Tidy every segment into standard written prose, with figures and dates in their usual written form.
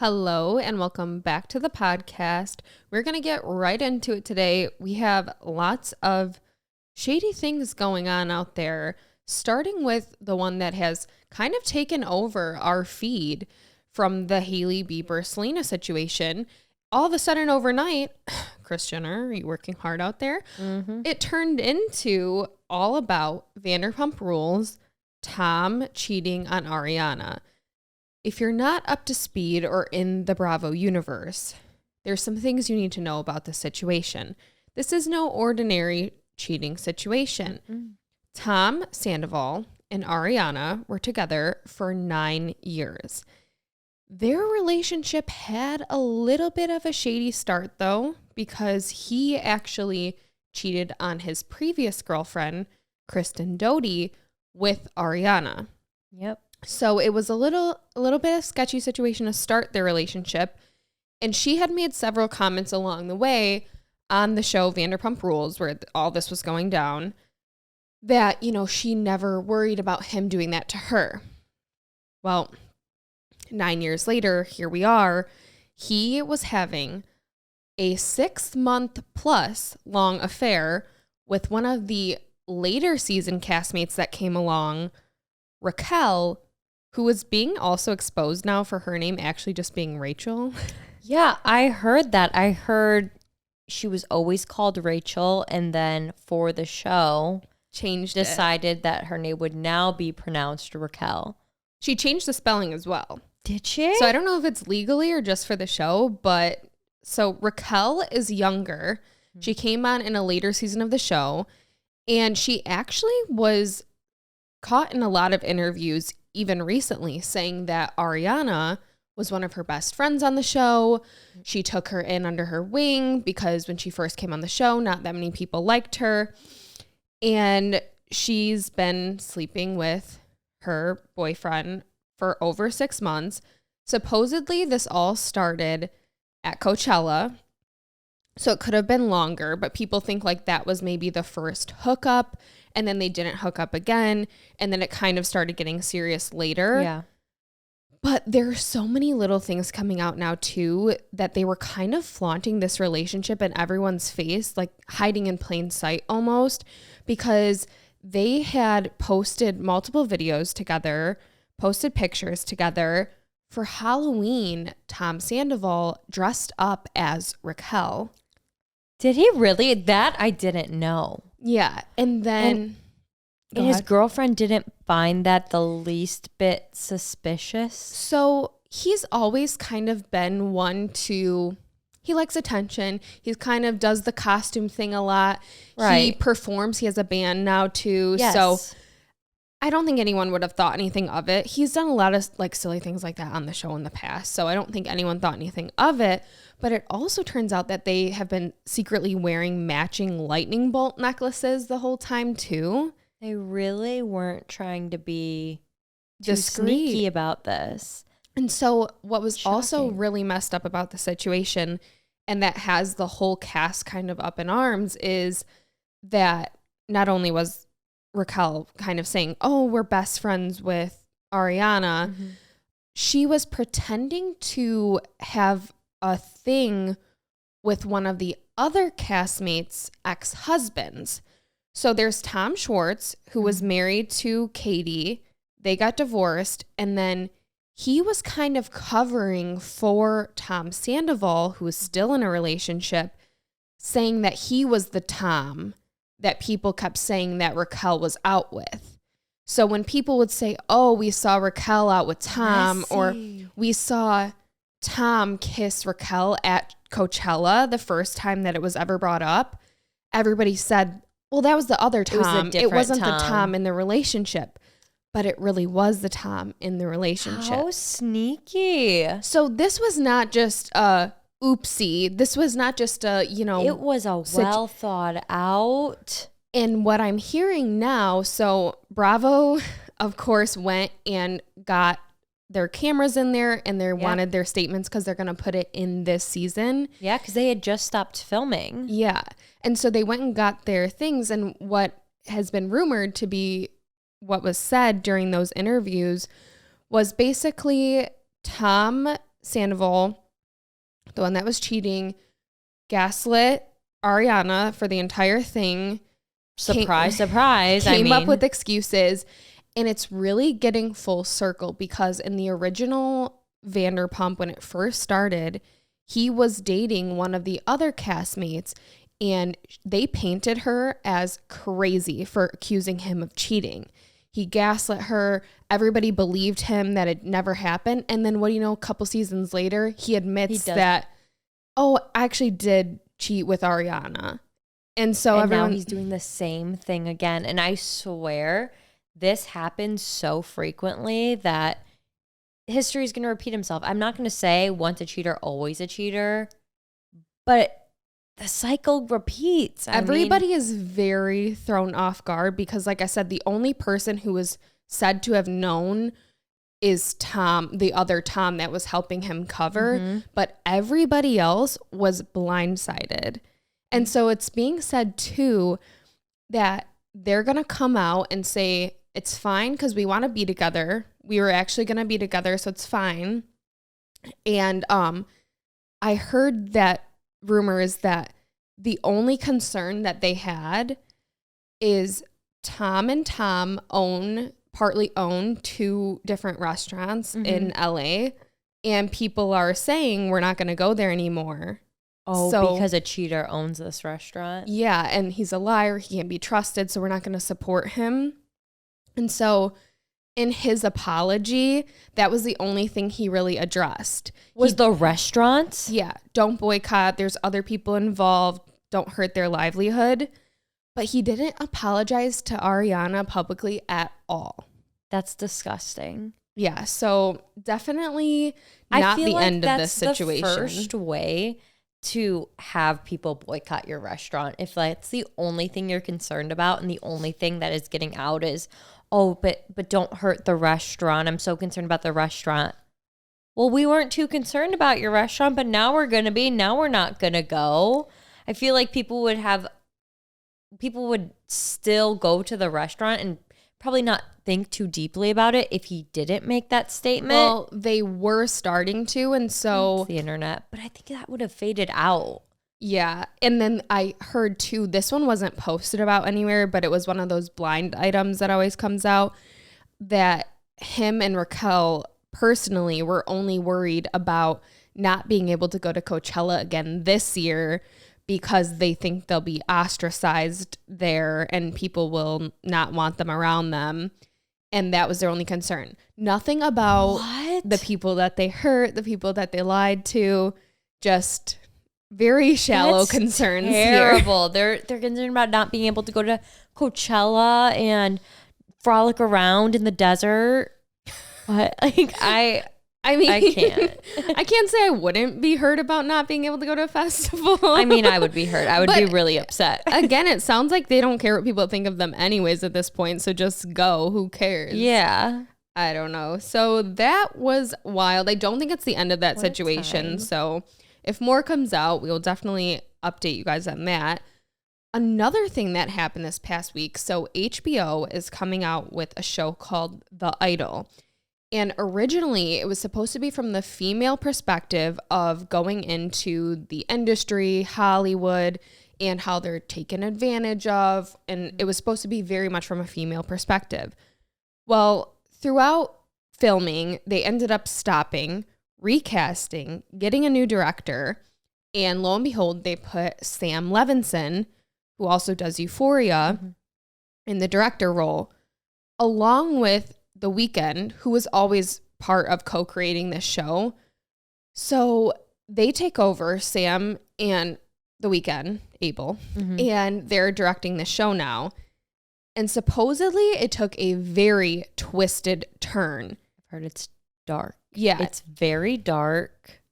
Hello and welcome back to the podcast. We're going to get right into it today. We have lots of shady things going on out there, starting with the one that has kind of taken over our feed from the Hailey Bieber-Selena situation. All of a sudden overnight, Kris Jenner, are you working hard out there? Mm-hmm. It turned into all about Vanderpump Rules, Tom cheating on Ariana. If you're not up to speed or in the Bravo universe, there's some things you need to know about the situation. This is no ordinary cheating situation. Mm-hmm. Tom Sandoval and Ariana were together for 9 years. Their relationship had a little bit of a shady start, though, because he actually cheated on his previous girlfriend, Kristen Doty, with Ariana. Yep. So it was a little bit of sketchy situation to start their relationship. And she had made several comments along the way on the show Vanderpump Rules, where all this was going down, that, she never worried about him doing that to her. Well, 9 years later, here we are. He was having a 6-month plus long affair with one of the later season castmates that came along, Raquel, who is being also exposed now for her name actually just being Rachel. Yeah, I heard that. I heard she was always called Rachel, and then for the show, decided that her name would now be pronounced Raquel. She changed the spelling as well. Did she? So I don't know if it's legally or just for the show, but so Raquel is younger. She came on in a later season of the show, and she actually was caught in a lot of interviews even recently saying that Ariana was one of her best friends on the show. She took her in under her wing because when she first came on the show, not that many people liked her. And she's been sleeping with her boyfriend for over 6 months. Supposedly, this all started at Coachella. So it could have been longer, but people think like that was maybe the first hookup, and then they didn't hook up again, and then it kind of started getting serious later. Yeah. But there are so many little things coming out now too that they were kind of flaunting this relationship in everyone's face, like hiding in plain sight almost, because they had posted multiple videos together, posted pictures together. For Halloween, Tom Sandoval dressed up as Raquel. Did he really? That I didn't know. Yeah. And then and his girlfriend didn't find that the least bit suspicious. So he's always kind of been one to, he likes attention. He kind of does the costume thing a lot. Right. He performs. He has a band now too. Yes. So I don't think anyone would have thought anything of it. He's done a lot of like silly things like that on the show in the past. So I don't think anyone thought anything of it. But it also turns out that they have been secretly wearing matching lightning bolt necklaces the whole time too. They really weren't trying to be too Discreet. sneaky about this. And so what was also Shocking. really messed up about the situation, and that has the whole cast kind of up in arms, is that not only was Raquel kind of saying, oh, we're best friends with Ariana, Mm-hmm. she was pretending to have a thing with one of the other castmates' ex-husbands. So there's Tom Schwartz, who was married to Katie. They got divorced, and then he was kind of covering for Tom Sandoval, who was still in a relationship, saying that he was the Tom that people kept saying that Raquel was out with. So when people would say, oh, we saw Raquel out with Tom, or we saw Tom kiss Raquel at Coachella the first time that it was ever brought up, everybody said, well, that was the other Tom. It wasn't the Tom in the relationship. But it really was the Tom in the relationship. How sneaky. So this was not just a oopsie. This was not just a, It was a well thought out. And what I'm hearing now, so Bravo, of course, went and got their cameras in there, and they wanted their statements because they're going to put it in this season. Yeah, because they had just stopped filming. Yeah. And so they went and got their things. And what has been rumored to be what was said during those interviews was basically Tom Sandoval, the one that was cheating, gaslit Ariana for the entire thing. Surprise. Came up with excuses. And it's really getting full circle because in the original Vanderpump, when it first started, he was dating one of the other castmates and they painted her as crazy for accusing him of cheating. He gaslit her. Everybody believed him that it never happened. And then what do you know, a couple seasons later, he admits that, I actually did cheat with Ariana. And so now he's doing the same thing again. And I swear this happens so frequently that history is going to repeat himself. I'm not going to say once a cheater, always a cheater, but the cycle repeats. Everybody is very thrown off guard because, like I said, the only person who was said to have known is Tom, the other Tom that was helping him cover, but everybody else was blindsided. And so it's being said too that they're going to come out and say, it's fine because we want to be together. We were actually going to be together, so it's fine. And I heard that rumor is that the only concern that they had is Tom and Tom partly own 2 different restaurants in LA, and people are saying we're not going to go there anymore. Oh, because a cheater owns this restaurant? Yeah, and he's a liar. He can't be trusted, so we're not going to support him. And so in his apology, that was the only thing he really addressed. Was the restaurants? Yeah, don't boycott. There's other people involved. Don't hurt their livelihood. But he didn't apologize to Ariana publicly at all. That's disgusting. Yeah, so definitely not the end of this situation. The first way to have people boycott your restaurant, if that's the only thing you're concerned about and the only thing that is getting out is, but don't hurt the restaurant. I'm so concerned about the restaurant. Well, we weren't too concerned about your restaurant, but now we're going to be. Now we're not going to go. I feel like people would still go to the restaurant and probably not think too deeply about it if he didn't make that statement. Well, they were starting to, and so... It's the internet, but I think that would have faded out. Yeah, and then I heard too, this one wasn't posted about anywhere, but it was one of those blind items that always comes out, that him and Raquel personally were only worried about not being able to go to Coachella again this year because they think they'll be ostracized there and people will not want them around them. And that was their only concern. Nothing about the people that they hurt, the people that they lied to, just very shallow concerns. Terrible. They're concerned about not being able to go to Coachella and frolic around in the desert. But like I mean, I can't. I can't say I wouldn't be hurt about not being able to go to a festival. I mean, I would be hurt. I would be really upset. Again, it sounds like they don't care what people think of them anyways at this point. So just go. Who cares? Yeah. I don't know. So that was wild. I don't think it's the end of that situation. So if more comes out, we will definitely update you guys on that. Another thing that happened this past week. So HBO is coming out with a show called The Idol. And originally, it was supposed to be from the female perspective of going into the industry, Hollywood, and how they're taken advantage of. And it was supposed to be very much from a female perspective. Well, throughout filming, they ended up stopping, recasting, getting a new director. And lo and behold, they put Sam Levinson, who also does Euphoria, in the director role, along with The Weeknd, who was always part of co-creating this show. So they take over, Sam and The Weeknd, Abel, and they're directing the show now. And supposedly it took a very twisted turn. I've heard it's dark. Yeah. It's very dark.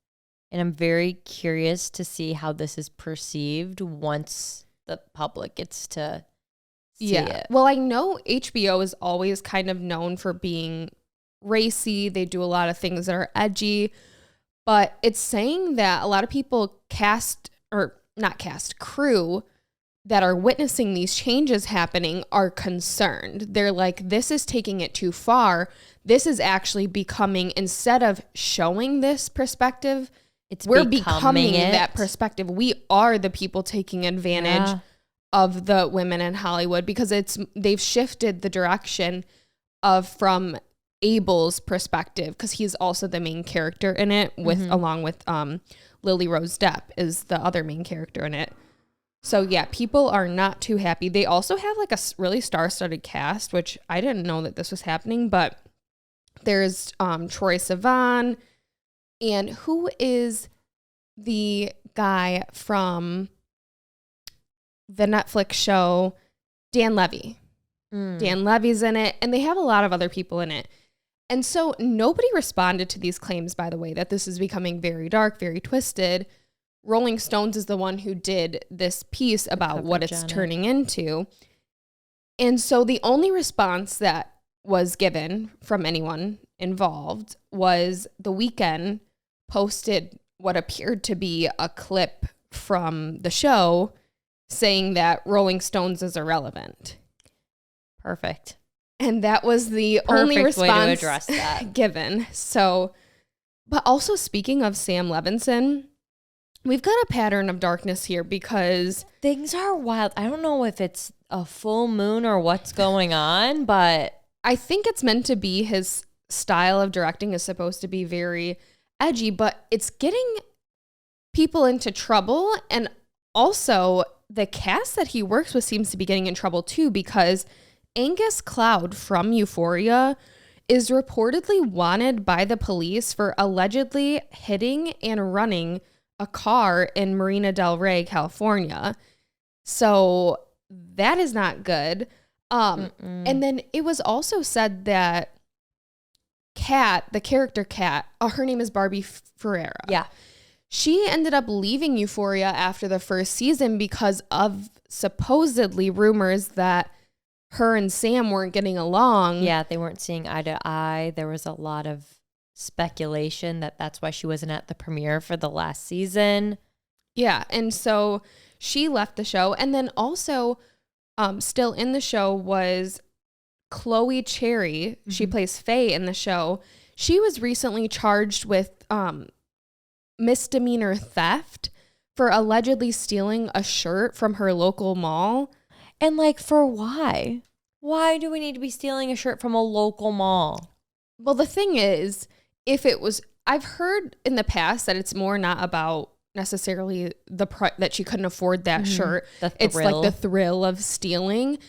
And I'm very curious to see how this is perceived once the public gets to see it. Well, I know HBO is always kind of known for being racy. They do a lot of things that are edgy, but it's saying that a lot of people crew that are witnessing these changes happening are concerned. They're like, this is taking it too far. This is actually becoming, instead of showing this perspective, we're becoming that perspective. We are the people taking advantage of the women in Hollywood, because they've shifted the direction from Abel's perspective, because he's also the main character in it, along with Lily Rose Depp is the other main character in it. So yeah, people are not too happy. They also have like a really star-studded cast, which I didn't know that this was happening, but there's Troye Sivan, and who is the guy from the Netflix show, Dan Levy. Dan Levy's in it, and they have a lot of other people in it. And so nobody responded to these claims, by the way, that this is becoming very dark, very twisted. Rolling Stones is the one who did this piece about what it's turning into. And so the only response that was given from anyone involved was The Weeknd posted what appeared to be a clip from the show saying that Rolling Stones is irrelevant. Perfect. And that was the only response way to address that given. So, but also speaking of Sam Levinson, we've got a pattern of darkness here because things are wild. I don't know if it's a full moon or what's going on, but I think it's meant to be. His style of directing is supposed to be very edgy, but it's getting people into trouble. And also the cast that he works with seems to be getting in trouble too, because Angus Cloud from Euphoria is reportedly wanted by the police for allegedly hitting and running a car in Marina Del Rey, California. So that is not good. And then it was also said that Kat, the character Kat, her name is Barbie Ferreira. Yeah. She ended up leaving Euphoria after the first season because of supposedly rumors that her and Sam weren't getting along. Yeah, they weren't seeing eye to eye. There was a lot of speculation that that's why she wasn't at the premiere for the last season. Yeah, and so she left the show. And then also still in the show was Chloe Cherry. She plays Faye in the show. She was recently charged with misdemeanor theft for allegedly stealing a shirt from her local mall. And like, for why? Why do we need to be stealing a shirt from a local mall? Well, the thing is, if it was, I've heard in the past that it's more not about necessarily that she couldn't afford that shirt. It's like the thrill of stealing.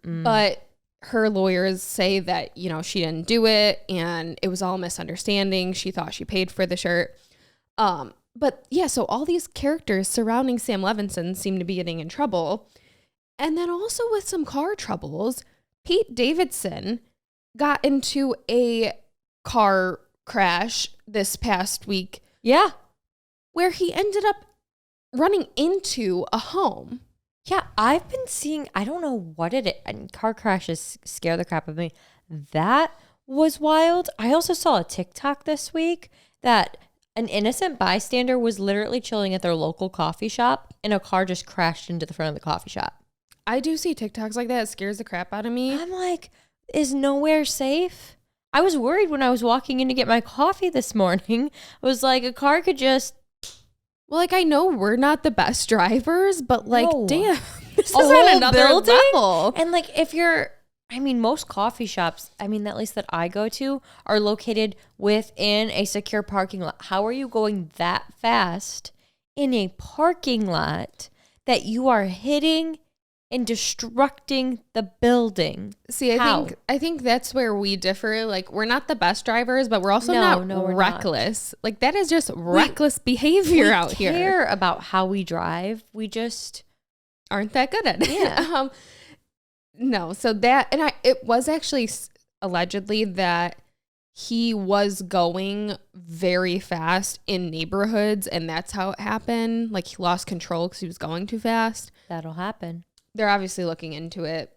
But her lawyers say that, you know, she didn't do it and it was all a misunderstanding. She thought she paid for the shirt. But yeah, so all these characters surrounding Sam Levinson seem to be getting in trouble. And then also with some car troubles, Pete Davidson got into a car crash this past week. Yeah. Where he ended up running into a home. Yeah, I've been seeing, I don't know what it is. And car crashes scare the crap out of me. That was wild. I also saw a TikTok this week that an innocent bystander was literally chilling at their local coffee shop and a car just crashed into the front of the coffee shop. I do see TikToks like that. It scares the crap out of me. I'm like, is nowhere safe? I was worried when I was walking in to get my coffee this morning. I was like, a car could just... Well, like, I know we're not the best drivers, but like, damn, this is at another level. And like, if you're... I mean, most coffee shops, I mean, at least that I go to, are located within a secure parking lot. How are you going that fast in a parking lot that you are hitting and destructing the building? See, I think that's where we differ. Like, we're not the best drivers, but we're also not reckless. Not. Like, that is just reckless behavior out here. We care about how we drive. We just aren't that good at it. Yeah. No, so that, and it was actually allegedly that he was going very fast in neighborhoods, and that's how it happened. Like, he lost control because he was going too fast. That'll happen. They're obviously looking into it.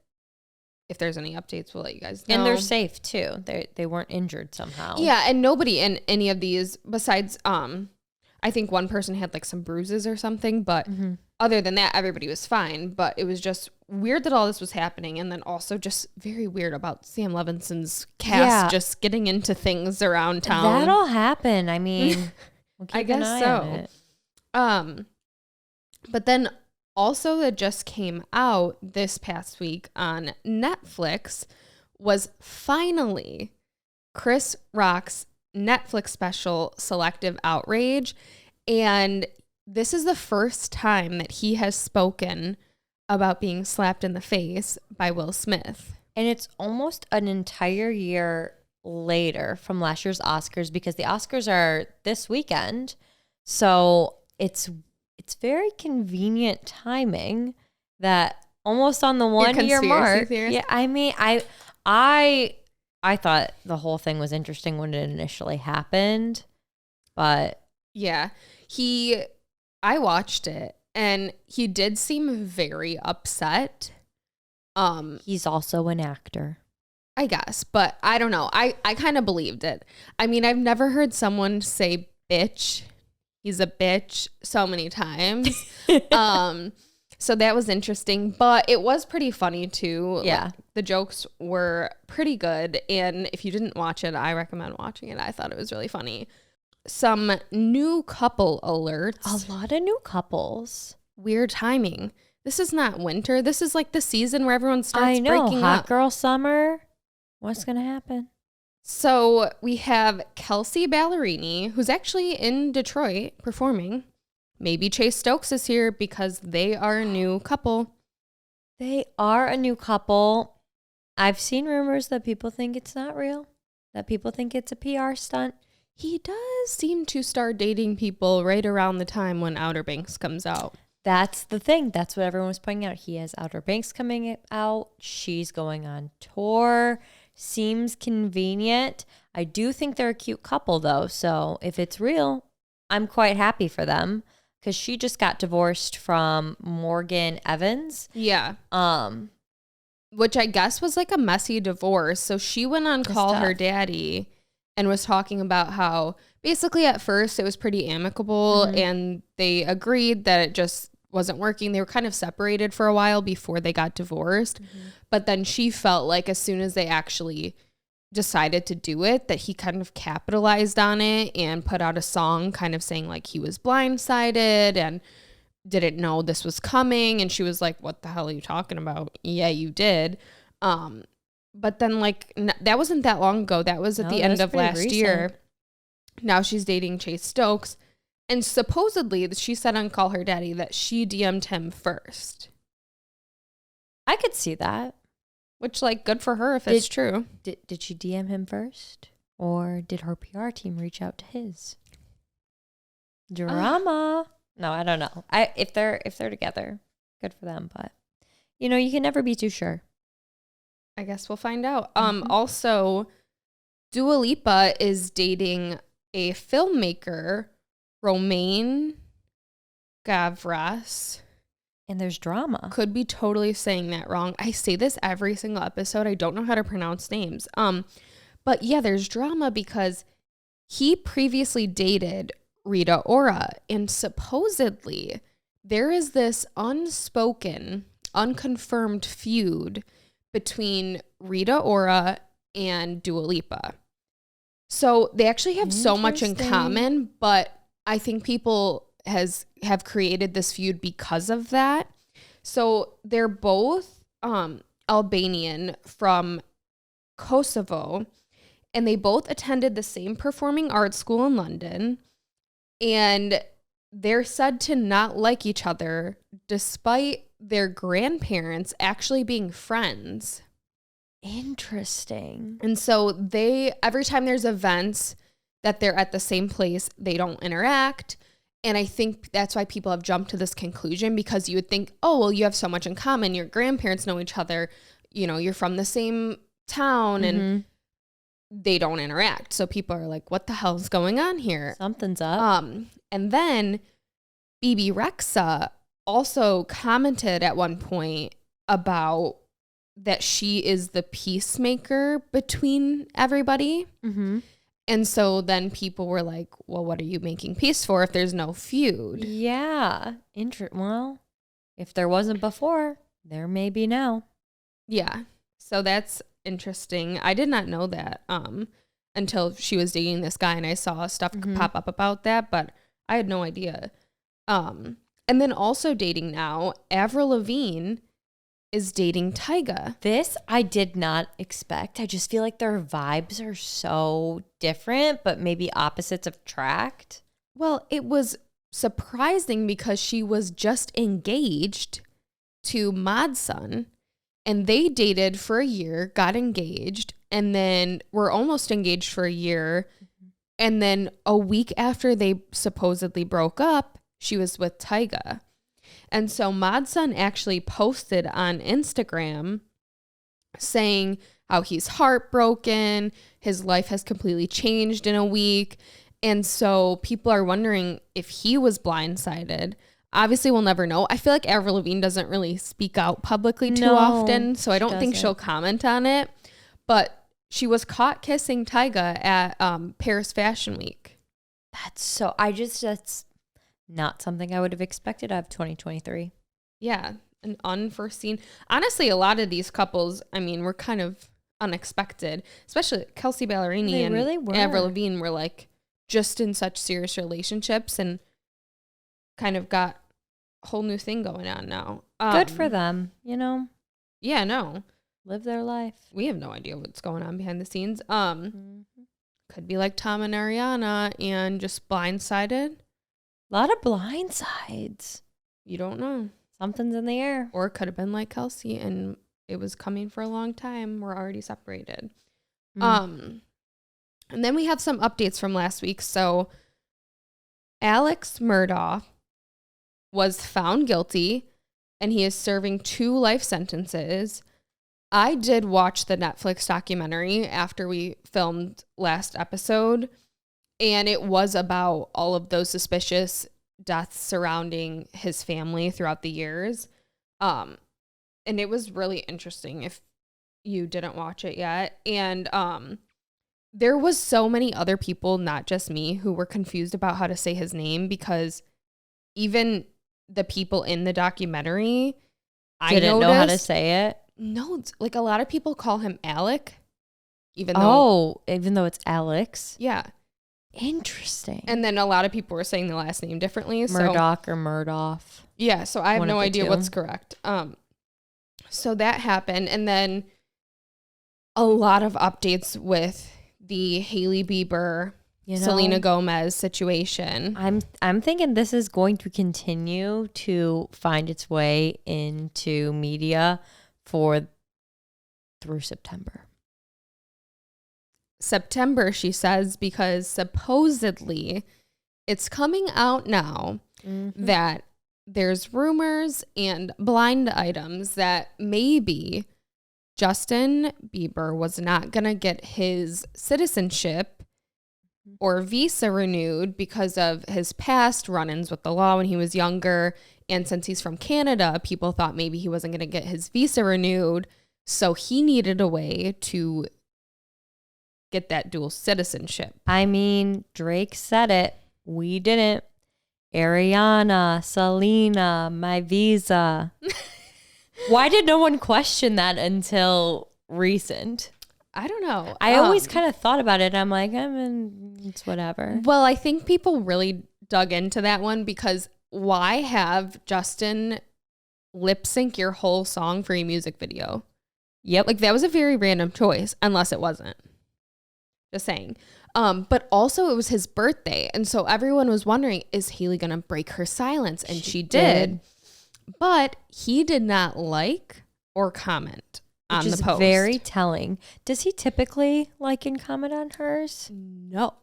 If there's any updates, we'll let you guys know. And they're safe too. They weren't injured somehow. Yeah, and nobody in any of these besides I think one person had like some bruises or something, but other than that, everybody was fine. But it was just weird that all this was happening. And then also just very weird about Sam Levinson's cast just getting into things around town. That'll happen. I mean, we'll keep I guess an eye so. on it. But then also that just came out this past week on Netflix was finally Chris Rock's Netflix special, Selective Outrage. And this is the first time that he has spoken about being slapped in the face by Will Smith. And it's almost an entire year later from last year's Oscars, because the Oscars are this weekend. So it's very convenient timing that almost on the 1 year mark. Theorist? Yeah, I mean, I thought the whole thing was interesting when it initially happened, but yeah, I watched it and he did seem very upset. He's also an actor, I guess, but I don't know. I kind of believed it. I mean, I've never heard someone say bitch. He's a bitch so many times. So that was interesting, but it was pretty funny too. Yeah. Like, the jokes were pretty good. And if you didn't watch it, I recommend watching it. I thought it was really funny. Some new couple alerts. A lot of new couples. Weird timing. This is not winter. This is like the season where everyone starts breaking hot up. girl summer. What's going to happen? So we have Kelsey Ballerini, who's actually in Detroit performing. Maybe Chase Stokes is here because they are a new couple. They are a new couple. I've seen rumors that people think it's not real, that people think it's a PR stunt. He does seem to start dating people right around the time when Outer Banks comes out. That's the thing. That's what everyone was pointing out. He has Outer Banks coming out. She's going on tour. Seems convenient. I do think they're a cute couple, though. So if it's real, I'm quite happy for them, because she just got divorced from Morgan Evans. Yeah. Which I guess was like a messy divorce. So she went on Call Her Daddy and was talking about how basically at first it was pretty amicable and they agreed that it just wasn't working. They were kind of separated for a while before they got divorced. But then she felt like as soon as they actually decided to do it, that he kind of capitalized on it and put out a song kind of saying like he was blindsided and didn't know this was coming. And she was like, what the hell are you talking about? Yeah, you did. But then like that wasn't that long ago. That was at the end of last year. Now she's dating Chase Stokes. And supposedly she said on Call Her Daddy that she DM'd him first. I could see that. Which, like, good for her if it's true. Did she DM him first? Or did her PR team reach out to his? Drama. No, I don't know. If they're together, good for them. But, you know, you can never be too sure. I guess we'll find out. Also, Dua Lipa is dating a filmmaker, Romain Gavras. And there's drama. Could be totally saying that wrong. I say this every single episode. I don't know how to pronounce names. But yeah, there's drama because he previously dated Rita Ora. And supposedly there is this unspoken, unconfirmed feud between Rita Ora and Dua Lipa. So they actually have so much in common, but I think people have created this feud because of that. So they're both Albanian from Kosovo, and they both attended the same performing arts school in London, and they're said to not like each other despite their grandparents actually being friends. Interesting. And so every time there's events that they're at the same place, they don't interact. And I think that's why people have jumped to this conclusion, because you would think, oh, well, you have so much in common. Your grandparents know each other. You know, you're from the same town and they don't interact. So people are like, what the hell is going on here? Something's up. And then BB Rexa also commented at one point about that she is the peacemaker between everybody. And so then people were like, well, what are you making peace for if there's no feud? Yeah. Well, if there wasn't before, there may be now. Yeah. So that's interesting. I did not know that until she was dating this guy and I saw stuff pop up about that, but I had no idea. And then also dating now, Avril Lavigne is dating Tyga. This I did not expect. I just feel like their vibes are so different, but maybe opposites attract. Well, it was surprising because she was just engaged to Madsen, and they dated for a year, got engaged, and then were almost engaged for a year. And then a week after they supposedly broke up, she was with Tyga. And so Madsen actually posted on Instagram saying how he's heartbroken, his life has completely changed in a week. And so people are wondering if he was blindsided. Obviously, we'll never know. I feel like Avril Lavigne doesn't really speak out publicly too often, so I don't think she'll comment on it. But she was caught kissing Tyga at Paris Fashion Week. That's not something I would have expected out of 2023. Yeah, an unforeseen. Honestly, a lot of these couples, I mean, were kind of unexpected, especially Kelsey Ballerini and really were. Avril Lavigne were like just in such serious relationships and kind of got a whole new thing going on now. Good for them, you know? Yeah, no. Live their life. We have no idea what's going on behind the scenes. Could be like Tom and Ariana and just blindsided. A lot of blindsides. You don't know. Something's in the air. Or it could have been like Kelsey and it was coming for a long time. We're already separated. And then we have some updates from last week. So Alex Murdaugh was found guilty and he is serving 2 life sentences. I did watch the Netflix documentary after we filmed last episode. And it was about all of those suspicious deaths surrounding his family throughout the years. And it was really interesting if you didn't watch it yet. And there was so many other people, not just me, who were confused about how to say his name because even the people in the documentary, didn't know how to say it. No, it's like a lot of people call him Alec. Even though it's Alex. Yeah. Interesting. And then a lot of people were saying the last name differently. Murdoch or Murdoch. Yeah, so I have no idea what's correct. So that happened. And then a lot of updates with the Hailey Bieber, Selena Gomez situation. I'm thinking this is going to continue to find its way into media through September. September, she says, because supposedly it's coming out now that there's rumors and blind items that maybe Justin Bieber was not going to get his citizenship or visa renewed because of his past run-ins with the law when he was younger. And since he's from Canada, people thought maybe he wasn't going to get his visa renewed. So he needed a way to get that dual citizenship. I mean, Drake said it. We didn't. Ariana, Selena, my visa. Why did no one question that until recent? I don't know. I always kind of thought about it. I'm like, it's whatever. Well, I think people really dug into that one because why have Justin lip sync your whole song for your music video? Yep. Like that was a very random choice, unless it wasn't. Just saying. But also it was his birthday. And so everyone was wondering, is Hailey going to break her silence? And she did. But he did not like or comment on the post. Which is very telling. Does he typically like and comment on hers? No.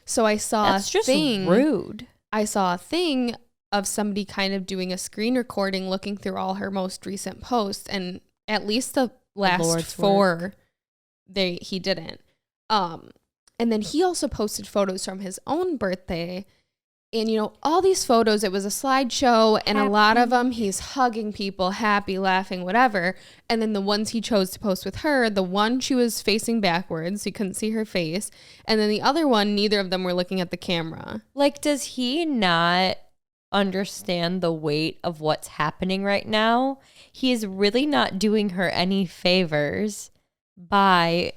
So I saw That's just rude. I saw a thing of somebody kind of doing a screen recording looking through all her most recent posts. And at least the last 4, he didn't. And then he also posted photos from his own birthday. And, all these photos, it was a slideshow. And a lot of them, he's hugging people, happy, laughing, whatever. And then the ones he chose to post with her, the one she was facing backwards. So you couldn't see her face. And then the other one, neither of them were looking at the camera. Like, does he not understand the weight of what's happening right now. He is really not doing her any favors by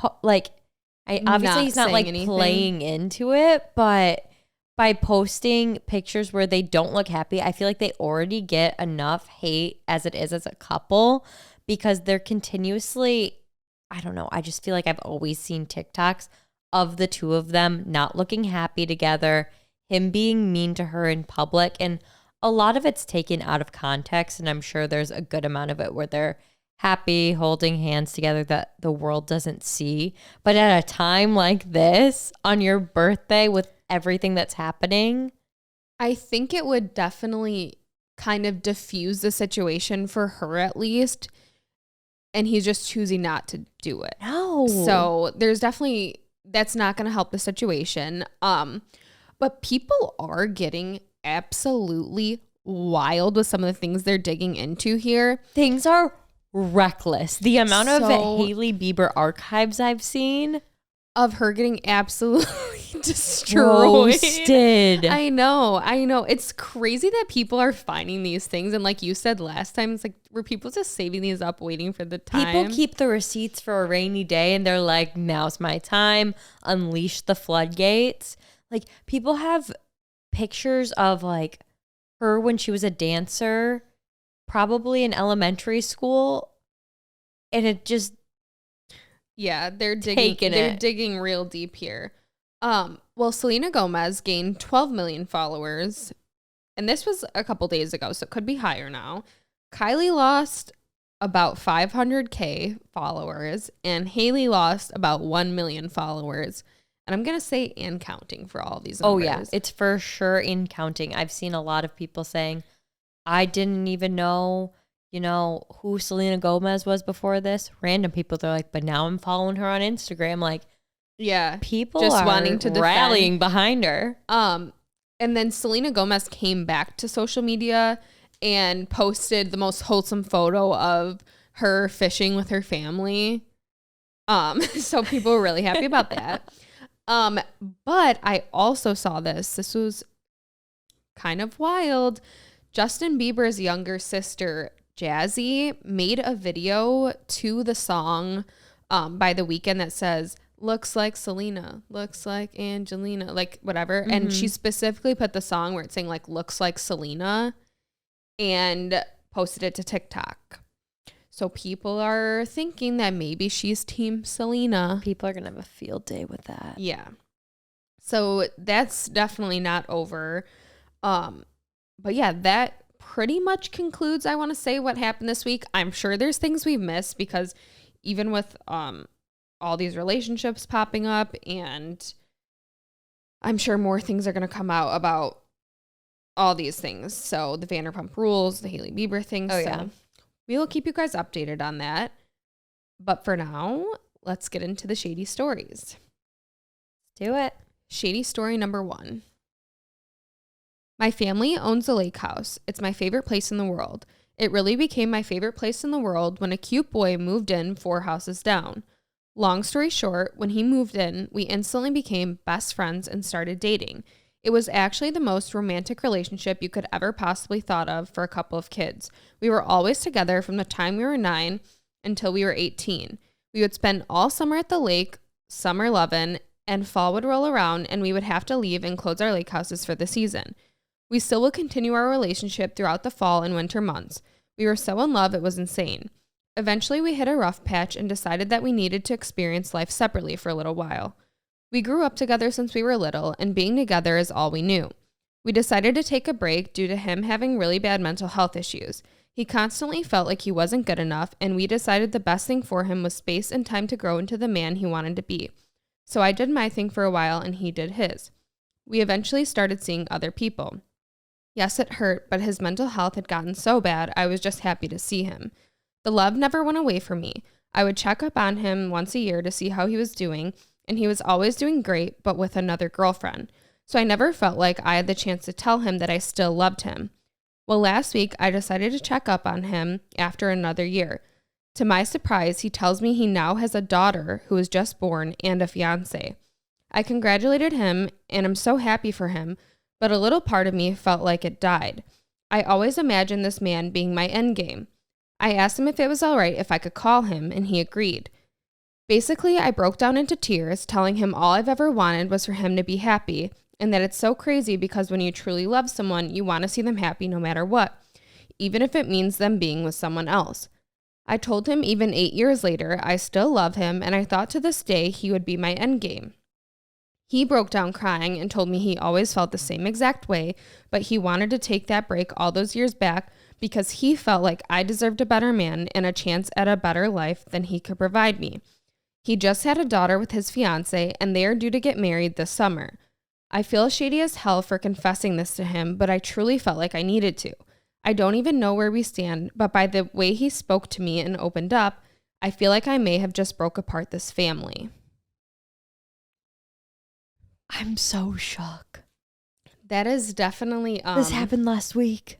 obviously he's not like playing into it, but by posting pictures where they don't look happy, I feel like they already get enough hate as it is as a couple because they're continuously, I don't know, I just feel like I've always seen TikToks of the two of them not looking happy together, him being mean to her in public, and a lot of it's taken out of context, and I'm sure there's a good amount of it where they're happy holding hands together that the world doesn't see. But at a time like this, on your birthday with everything that's happening, I think it would definitely kind of diffuse the situation for her at least, and he's just choosing not to do it. No. So there's definitely, that's not going to help the situation. But people are getting absolutely wild with some of the things they're digging into here. Things are reckless. The amount of Hailey Bieber archives I've seen of her getting absolutely destroyed. Roasted. I know. It's crazy that people are finding these things. And like you said last time, it's like, were people just saving these up, waiting for the time? People keep the receipts for a rainy day and they're like, now's my time. Unleash the floodgates. Like, people have pictures of like her when she was a dancer, probably in elementary school. And it just, yeah, they're digging real deep here. Well, Selena Gomez gained 12 million followers, and this was a couple days ago, so it could be higher now. Kylie lost about 500K followers, and Hailey lost about 1 million followers. And I'm going to say and counting for all these numbers. Oh, yeah, it's for sure in counting. I've seen a lot of people saying, I didn't even know, who Selena Gomez was before this. Random people, they're like, but now I'm following her on Instagram. Like, yeah, people just are wanting to rallying behind her. And then Selena Gomez came back to social media and posted the most wholesome photo of her fishing with her family. So people were really happy about that. But I also saw this. This was kind of wild. Justin Bieber's younger sister, Jazzy, made a video to the song by The Weeknd that says, looks like Selena, looks like Angelina, like whatever. Mm-hmm. And she specifically put the song where it's saying like, looks like Selena, and posted it to TikTok. So people are thinking that maybe she's team Selena. People are going to have a field day with that. Yeah. So that's definitely not over. But yeah, that pretty much concludes, I want to say, what happened this week. I'm sure there's things we've missed because even with all these relationships popping up, and I'm sure more things are going to come out about all these things. So the Vanderpump Rules, the Hailey Bieber thing. Oh, so yeah. We will keep you guys updated on that. But for now, let's get into the shady stories. Do it. Shady story number 1. My family owns a lake house. It's my favorite place in the world. It really became my favorite place in the world when a cute boy moved in 4 houses down. Long story short, when he moved in, we instantly became best friends and started dating. It was actually the most romantic relationship you could ever possibly thought of for a couple of kids. We were always together from the time we were 9 until we were 18. We would spend all summer at the lake, summer lovin', and fall would roll around and we would have to leave and close our lake houses for the season. We still would continue our relationship throughout the fall and winter months. We were so in love, it was insane. Eventually, we hit a rough patch and decided that we needed to experience life separately for a little while. We grew up together since we were little, and being together is all we knew. We decided to take a break due to him having really bad mental health issues. He constantly felt like he wasn't good enough, and we decided the best thing for him was space and time to grow into the man he wanted to be. So I did my thing for a while, and he did his. We eventually started seeing other people. Yes, it hurt, but his mental health had gotten so bad, I was just happy to see him. The love never went away from me. I would check up on him once a year to see how he was doing, and he was always doing great, but with another girlfriend. So I never felt like I had the chance to tell him that I still loved him. Well, last week, I decided to check up on him after another year. To my surprise, he tells me he now has a daughter who was just born and a fiance. I congratulated him, and I'm so happy for him, but a little part of me felt like it died. I always imagined this man being my endgame. I asked him if it was all right if I could call him, and he agreed. Basically, I broke down into tears, telling him all I've ever wanted was for him to be happy, and that it's so crazy because when you truly love someone, you want to see them happy no matter what, even if it means them being with someone else. I told him even 8 years later, I still love him, and I thought to this day he would be my endgame. He broke down crying and told me he always felt the same exact way, but he wanted to take that break all those years back because he felt like I deserved a better man and a chance at a better life than he could provide me. He just had a daughter with his fiance, and they are due to get married this summer. I feel shady as hell for confessing this to him, but I truly felt like I needed to. I don't even know where we stand, but by the way he spoke to me and opened up, I feel like I may have just broke apart this family. I'm so shocked. That is definitely This happened last week.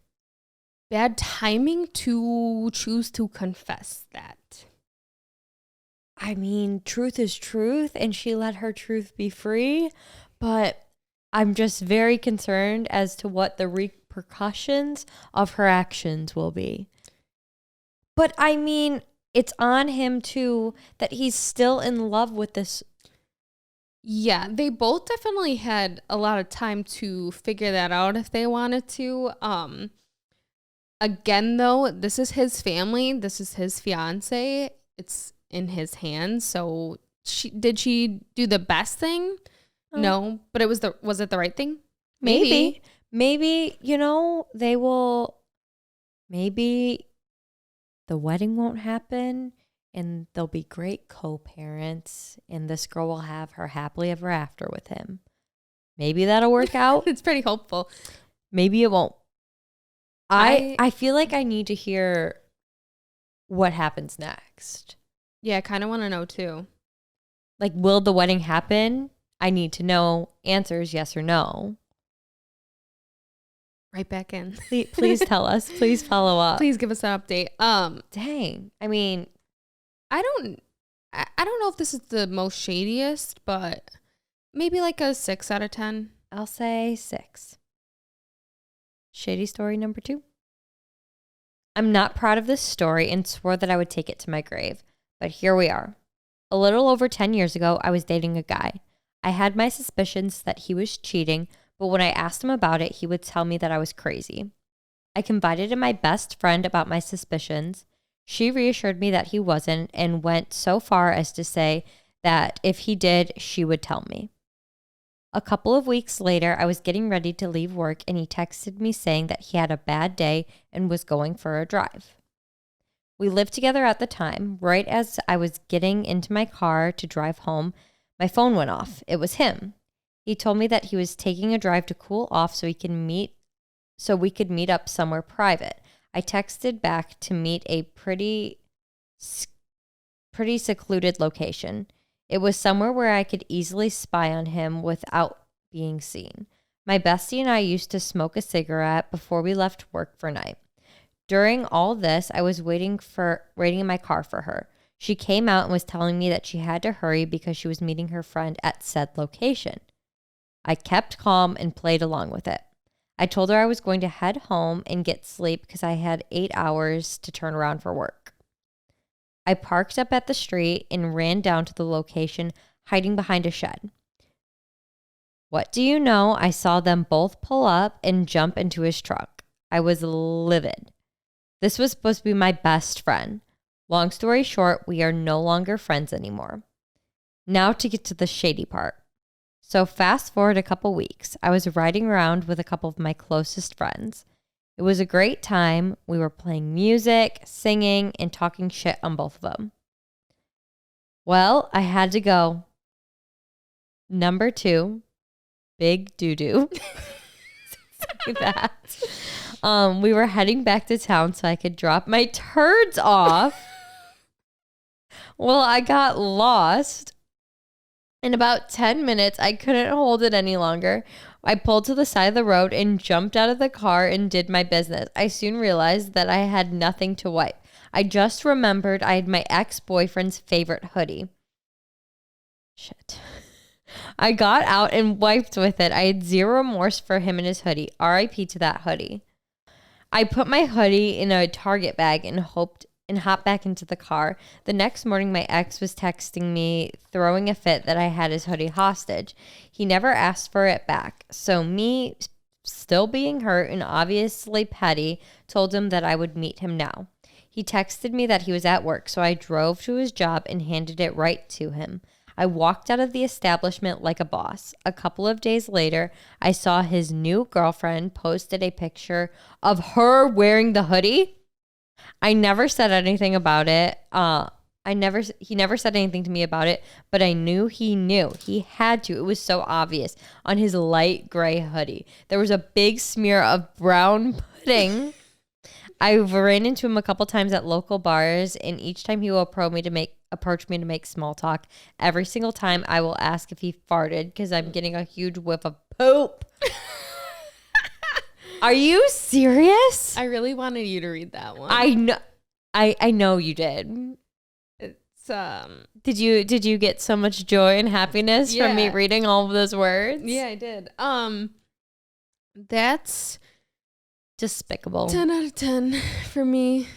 Bad timing to choose to confess that. I mean, truth is truth, and she let her truth be free, but I'm just very concerned as to what the repercussions of her actions will be. But I mean, it's on him too that he's still in love with this. Yeah, they both definitely had a lot of time to figure that out if they wanted to. Again, though, this is his family. This is his fiance. It's in his hands. So did she do the best thing? No, but was it the right thing? Maybe, they will, maybe the wedding won't happen and they'll be great co-parents and this girl will have her happily ever after with him. Maybe that'll work out. It's pretty hopeful. Maybe it won't. I feel like I need to hear what happens next. Yeah, I kind of want to know too. Like, will the wedding happen? I need to know answers, yes or no. Right back in. Please tell us. Please follow up. Please give us an update. Dang. I mean, I don't know if this is the most shadiest, but maybe like a 6 out of 10. I'll say 6. Shady story number 2. I'm not proud of this story and swore that I would take it to my grave, but here we are. A little over 10 years ago, I was dating a guy. I had my suspicions that he was cheating, but when I asked him about it, he would tell me that I was crazy. I confided in my best friend about my suspicions. She reassured me that he wasn't and went so far as to say that if he did, she would tell me. A couple of weeks later, I was getting ready to leave work and he texted me saying that he had a bad day and was going for a drive. We lived together at the time. Right as I was getting into my car to drive home, my phone went off. It was him. He told me that he was taking a drive to cool off so we could meet up somewhere private. I texted back to meet a pretty secluded location. It was somewhere where I could easily spy on him without being seen. My bestie and I used to smoke a cigarette before we left work for night. During all this, I was waiting in my car for her. She came out and was telling me that she had to hurry because she was meeting her friend at said location. I kept calm and played along with it. I told her I was going to head home and get sleep because I had 8 hours to turn around for work. I parked up at the street and ran down to the location, hiding behind a shed. What do you know? I saw them both pull up and jump into his truck. I was livid. This was supposed to be my best friend. Long story short, we are no longer friends anymore. Now to get to the shady part. So fast forward a couple weeks. I was riding around with a couple of my closest friends. It was a great time. We were playing music, singing, and talking shit on both of them. Well, I had to go. Number 2, big doo-doo. Say that. We were heading back to town so I could drop my turds off. Well, I got lost. In about 10 minutes, I couldn't hold it any longer. I pulled to the side of the road and jumped out of the car and did my business. I soon realized that I had nothing to wipe. I just remembered I had my ex-boyfriend's favorite hoodie. Shit. I got out and wiped with it. I had zero remorse for him and his hoodie. R.I.P. to that hoodie. I put my hoodie in a Target bag and hopped back into the car. The next morning, my ex was texting me, throwing a fit that I had his hoodie hostage. He never asked for it back. So me, still being hurt and obviously petty, told him that I would meet him now. He texted me that he was at work, so I drove to his job and handed it right to him. I walked out of the establishment like a boss. A couple of days later, I saw his new girlfriend posted a picture of her wearing the hoodie. I never said anything about it. He never said anything to me about it, but I knew he knew. He had to. It was so obvious on his light gray hoodie. There was a big smear of brown pudding. I ran into him a couple times at local bars, and each time he will approach me to make small talk. Every single time I will ask if he farted because I'm getting a huge whiff of poop. Are you serious? I really wanted you to read that one. I know. I know you did. It's Did you get so much joy and happiness from me reading all of those words? Yeah, I did. That's despicable. 10 out of 10 for me.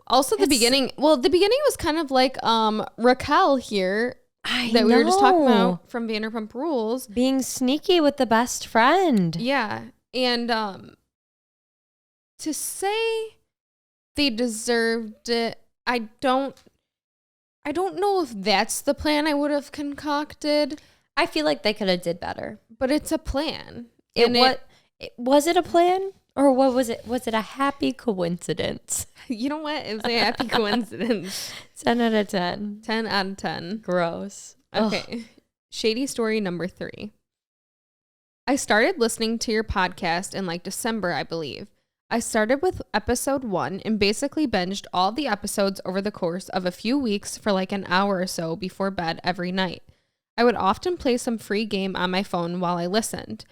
Also, the beginning was kind of like Raquel here we were just talking about from Vanderpump Rules. Being sneaky with the best friend. Yeah. And to say they deserved it, I don't know if that's the plan I would have concocted. I feel like they could have did better. But it's a plan. Was it a plan? Or what was it? Was it a happy coincidence? You know what? It was a happy coincidence. 10 out of 10. 10 out of 10. Gross. Okay. Ugh. Shady story number 3. I started listening to your podcast in like December, I believe. I started with episode 1 and basically binged all the episodes over the course of a few weeks for like an hour or so before bed every night. I would often play some free game on my phone while I listened.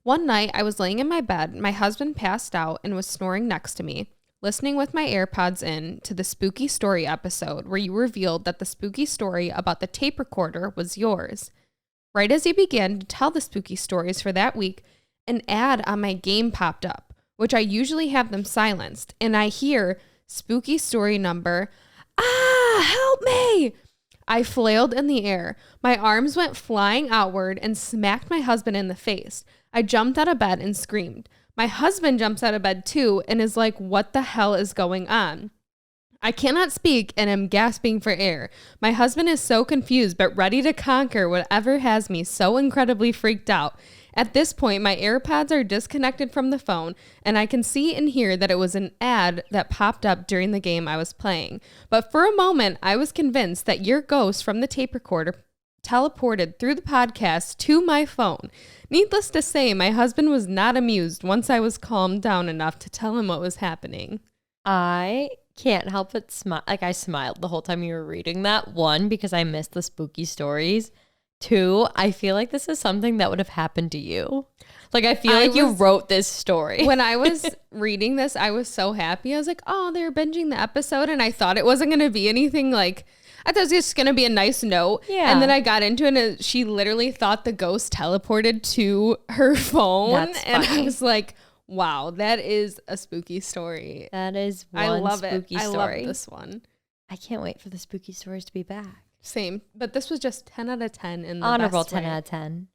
One night, I was laying in my bed, my husband passed out and was snoring next to me, listening with my AirPods in to the spooky story episode where you revealed that the spooky story about the tape recorder was yours. Right as you began to tell the spooky stories for that week, an ad on my game popped up, which I usually have them silenced, and I hear spooky story number, help me! I flailed in the air. My arms went flying outward and smacked my husband in the face. I jumped out of bed and screamed. My husband jumps out of bed too and is like, what the hell is going on? I cannot speak and am gasping for air. My husband is so confused but ready to conquer whatever has me so incredibly freaked out. At this point, my AirPods are disconnected from the phone, and I can see and hear that it was an ad that popped up during the game I was playing. But for a moment, I was convinced that your ghost from the tape recorder teleported through the podcast to my phone. Needless to say, my husband was not amused once I was calmed down enough to tell him what was happening. I can't help but smile. Like, I smiled the whole time you were reading that. 1, because I missed the spooky stories. 2, I feel like this is something that would have happened to you. Like, I feel like you wrote this story. When I was reading this, I was so happy. I was like, oh, they're binging the episode. And I thought it wasn't going to be anything like, I thought it was just going to be a nice note. Yeah. And then I got into it and she literally thought the ghost teleported to her phone. That's funny. And I was like, wow, that is a spooky story. That is one I love spooky it. story. I love this one. I can't wait for the spooky stories to be back. Same. But this was just 10 out of 10 in the honorable best 10 way. out of 10.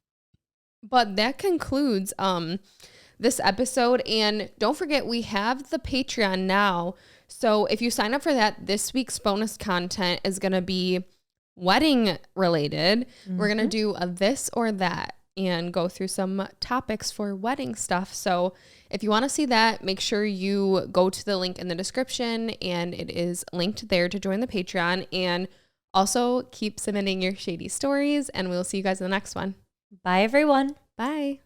But that concludes this episode. And don't forget, we have the Patreon now. So if you sign up for that, this week's bonus content is going to be wedding related. Mm-hmm. We're going to do a this or that and go through some topics for wedding stuff. So if you want to see that, make sure you go to the link in the description, and it is linked there to join the Patreon. And also keep submitting your shady stories, and we'll see you guys in the next one. Bye, everyone. Bye.